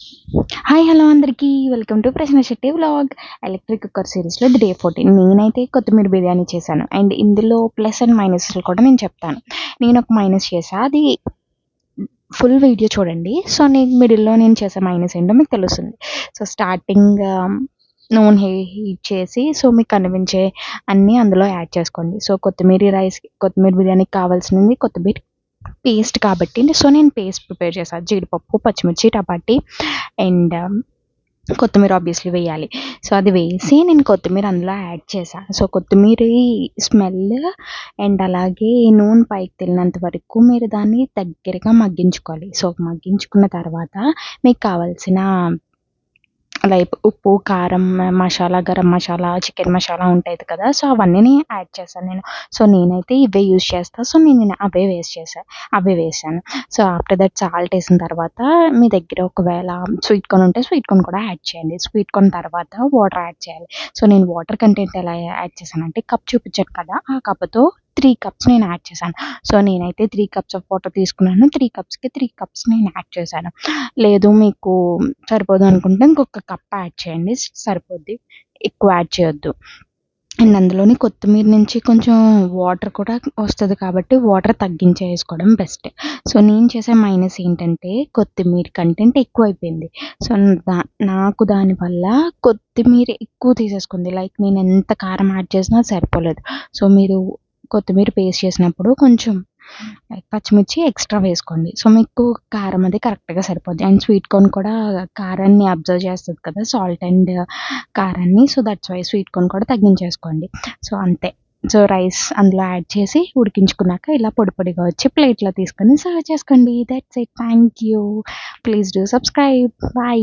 Hi hello అందరికీ welcome to ప్రశ్న Shetty vlog. Electric cooker సిరీస్లో డే 14 నేనైతే కొత్తిమీర బిర్యానీ చేశాను. అండ్ ఇందులో ప్లస్ అండ్ మైనస్లు కూడా నేను చెప్తాను. నేను ఒక మైనస్ చేసా, అది ఫుల్ వీడియో చూడండి. సో నేను మిడిల్లో నేను చేసే మైనస్ ఏంటో మీకు తెలుస్తుంది. సో స్టార్టింగ్ నూనె హీట్ చేసి సో మీకు కనిపించే అన్నీ అందులో యాడ్ చేసుకోండి. సో కొత్తిమీర బిర్యానీకి కావాల్సింది కొత్తిమీర పేస్ట్ కాబట్టి సో నేను పేస్ట్ ప్రిపేర్ చేశాను. జీడిపప్పు, పచ్చిమిర్చి, టమాటీ అండ్ కొత్తిమీర ఆబ్వియస్లీ వేయాలి. సో అది వేసి నేను కొత్తిమీర అందులో యాడ్ చేశాను. సో కొత్తిమీర స్మెల్ అండ్ అలాగే నూనె పైకి తేలినంత వరకు మీరు దాన్ని దగ్గరగా మగ్గించుకోవాలి. సో మగ్గించుకున్న తర్వాత మీకు కావాల్సిన లైక్ ఉప్పు, కారం, మసాలా, గరం మసాలా, చికెన్ మసాలా ఉంటుంది కదా! సో అవన్నీ యాడ్ చేశాను నేను. సో నేనైతే ఇవే యూజ్ చేస్తా. సో నేను అవే వేశాను. సో ఆఫ్టర్ దట్ సాల్ట్ వేసిన తర్వాత మీ దగ్గర ఒకవేళ స్వీట్ కార్న్ ఉంటే స్వీట్ కార్న్ కూడా యాడ్ చేయండి. స్వీట్ కార్న్ తర్వాత వాటర్ యాడ్ చేయాలి. సో నేను వాటర్ కంటెంట్ ఎలా యాడ్ చేశానంటే కప్ చూపించాను కదా! ఆ కప్‌తో 3 కప్స్ నేను యాడ్ చేశాను. సో నేనైతే 3 కప్స్ ఆఫ్ వాటర్ తీసుకున్నాను. 3 కప్స్‌కి 3 కప్స్ నేను యాడ్ చేశాను. లేదు మీకు సరిపోదు అనుకుంటే ఇంకొక కప్ యాడ్ చేయండి, సరిపోద్ది. ఎక్కువ యాడ్ చేయొద్దు. అండ్ అందులోని కొత్తిమీర నుంచి కొంచెం వాటర్ కూడా వస్తది కాబట్టి వాటర్ తగ్గించి వేసుకోవడం బెస్ట్. సో నేను చేసే మైనస్ ఏంటంటే కొత్తిమీర కంటెంట్ ఎక్కువైపోయింది. సో నాకు దానివల్ల కొత్తిమీర ఎక్కువ తీసేసుకుంది. లైక్ నేను ఎంత కారం యాడ్ చేసినా సరిపోలేదు. సో మీరు కొత్తిమీర పేస్ట్ చేసినప్పుడు కొంచెం పచ్చిమిర్చి ఎక్స్ట్రా వేసుకోండి. సో మీకు కారం అది కరెక్ట్‌గా సరిపోద్ది. అండ్ స్వీట్ కార్న్ కూడా కారాన్ని అబ్జర్వ్ చేస్తది కదా! సాల్ట్ అండ్ కారాన్ని. So that's why sweet corn కూడా తగ్గించేసుకోండి. సో అంతే. సో రైస్ అందులో యాడ్ చేసి ఉడికించుకున్నాక ఇలా పొడి పొడిగా వచ్చి ప్లేట్‌లో తీసుకొని సర్వ్ చేసుకోండి. That's it. Thank you. Please do subscribe. By.